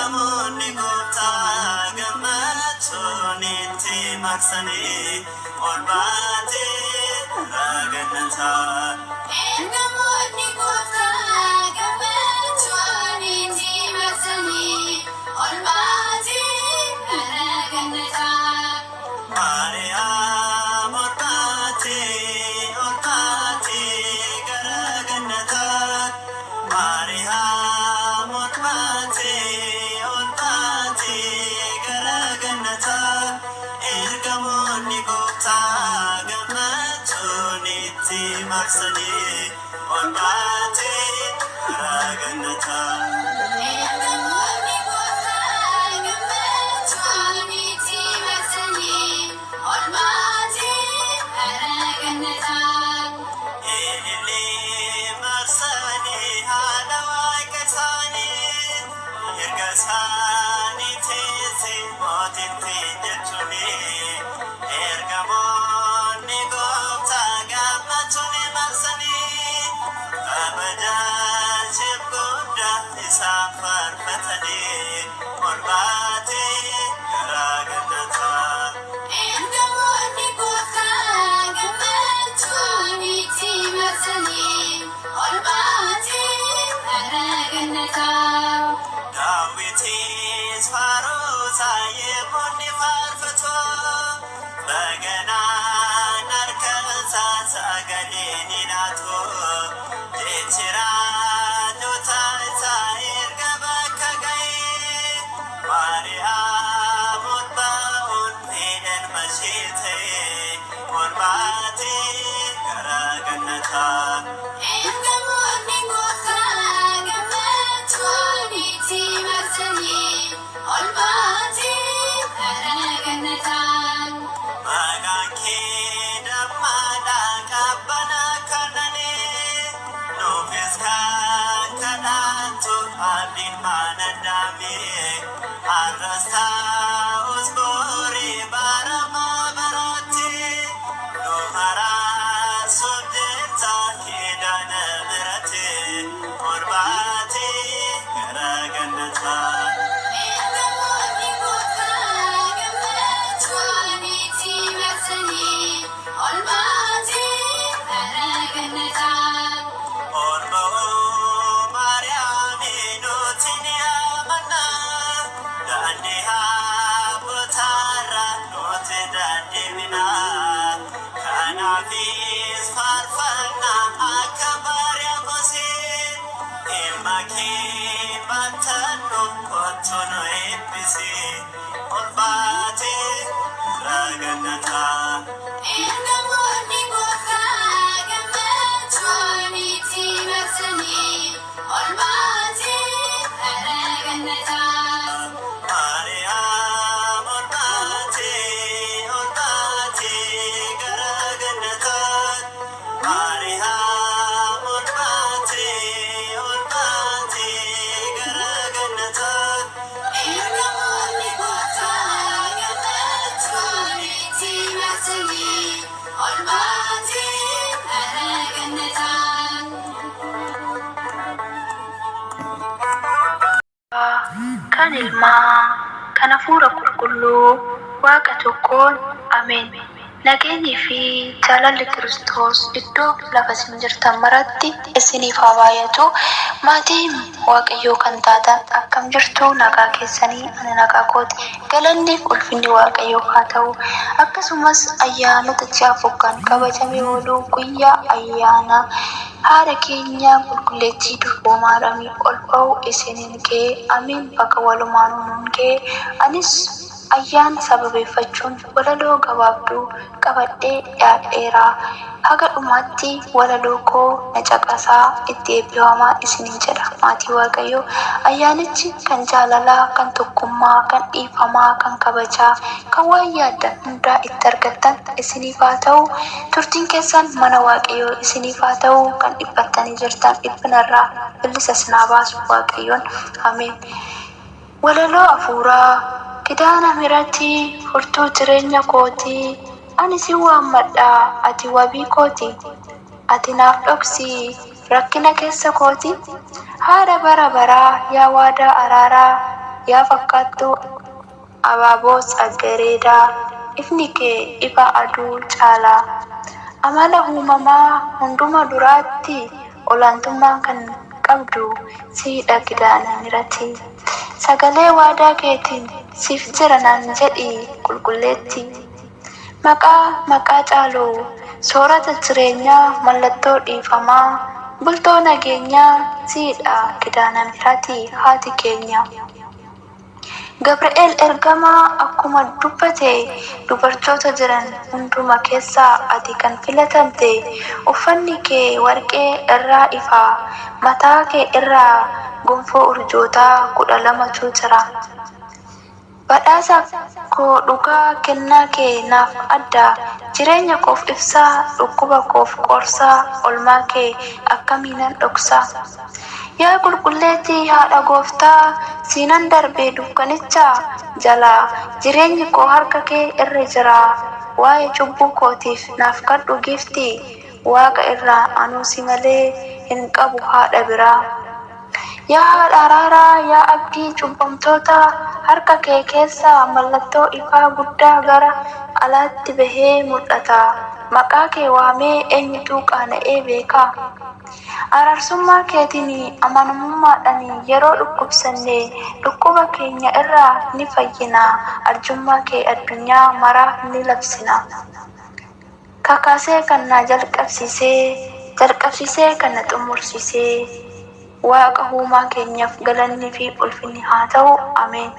ergamoonni gooftaa gammachuun itti marsanii ol baatee raagannataa. Ergamoonni gooftaa gammachuun itti marsanii ol baatee raagannataa. Maariyaam ol baatee gara gannataa. Maariyaam ol baatee gara gannataa. Ergamoonni gooftaa gammachuun itti marsanii ol baatee raagannataa. Ergamoonni gooftaa gammachuun itti marsanii ol baatee raagannataa. Ilillee marsanii haadha waaqa isaanii erga isaanii teessee mootitti jechuuni. Ergamoonni gooftaa gammachuun marsanii kabajaachiif guddaa isaan faarfatanii ol baatee raagannataa. Ergamoonni gooftaa gammachuun itti marsanii ol baatee raagannataa. Daawwitis faarsaa yeroonni faarfatu baganaan harka isaa sagalee ni laatu. Jechi raajota isaa erga bakka ga'ee Maariyaam ol ba'uun ilma ishee ta'ee ol baatee gara gannataa. Ergamoonni gooftaa gammachuun itti marsanii ol baatee raagannataa. Maqaan kee dammaadhaa qabbana kannanee nuufis kan kadhattu abdiin mana daamee har'as ta'us borii baramaa baratti nu araarsuuf jecha keedana birate ol baatee gara gannataa. Ergamoonni gooftaa gammachuun itti marsanii ol baatee raagannataa. Ol ba'uu Maariyaamii nuti ni amanna. Daandii haabbotaarra nuti daandeemina. Kanaafis faarfannaa akka Maariyaam goosee ilma kee bantannu kottu nu eebbisee ol baatee raagannataa. Ergamoonni gooftaa gammachuun itti marsanii ol baatee raagannataa. Maariyaam ol baatee gara gannataa. Maariyaam ol baatee gara gannataa. Ergamoonni gooftaa gammachuun itti marsanii ol baatee raagannataa. Kan ilmaa kan hafuura qulqulluu waaqa tokkoon ameen. Nageenyi fi jaalalli Kiristoos iddoo lafa isin jirtan maratti isiniif haa baay'atu. Maatiin Waaqayyoo kan taatan akkam jirtu? Nagaa keessanii ani nagaa kooti. Galanni ulfinni Waaqayyoo haa ta'u. Akkasumas ayyaanota ja'a foggaan kabajamee oolu guyyaa ayyaana haadha keenya qulqulleettii durboo Maariyaamii ol ba'u isiniin ga'e. Amiin. Bakka walumaan nuun ga'e. Anis ayyaana sababeeffachuun walaloo gabaabduu qabadhee dhiyaadheera. Haga dhumaatti walaloo koo na caqasaa, itti eebbifamaa isiniin jedha. Maatii Waaqayyoo, ayyaanichi kan jaalalaa, kan tokkummaa, kan dhiifamaa, kan kabajaa, kan waan yaaddan hundaa itti argattan isiniif haa ta'u. Turtiin keessan mana Waaqayyoo isiniif haa ta'u. Kan dhiphattanii jirtan dhiphinarraa bilisa isin haa baasu Waaqayyoon. Ameen. Walaloo hafuuraa. Kidaana miratii furtuu jireenya kootii, ani si waammadha ati wabii kooti. Ati naaf dhoksi rakkina keessa kooti. Haadha bara baraa yaa waadaa araaraa, yaa fakkaattuu abaaboo tsaggareedaa ifni kee ifa aduu caalaa. Amala uumamaa hunduma duraatti olaantummaa kan qabdu siidha gidaana mirati. Sagalee waadaa keetiin siif jira naan jedhi qulqulleetti. Maqaa caaluu soorata jireenyaa mallattoo dhiifamaa bultoo nageenyaa siidha gidaana mirati haati keenya. Gabri'eel ergamaa akkuma dubbate dubartoota jiran hunduma keessaa ati kan filatamte uffanni kee warqee irraa ifaa mataa kee irraa gonfoo urjootaa 12tu jira. Badhaasa koo dhugaa kennaa kee naaf adda jireenya koof ibsaa dhukkuba koof qorsaa olmaa kee akkamiinan dhoksa. Yaa qulqulleettii haadha gooftaa siinan darbee dukkanicha jalaa jireenyi koo harka kee irra jira. Waa'ee cubbuu kootiif naaf kadhu gifti waaqa irraa anuusi malee hin qabu haadha biraa. Yaa haadha araaraa yaa abdii cubbamtoota harka kee keessaa mallattoo ifaa guddaa gara alaatti bahee mul'ata. Maqaa kee waamee eenyutu qaana'ee beeka. Araarsummaa keetiin amanamummaadhaan yeroo dhukkubsanne dhukkuba keenya irraa ni fayyina. Arjummaa kee addunyaa maraa ni labsina. Kakaasee kan na jalqabsiisee kan na xumursiisee Waaqa uumaa keenyaaf galanni fi ulfinni haa ta'u. Ameen.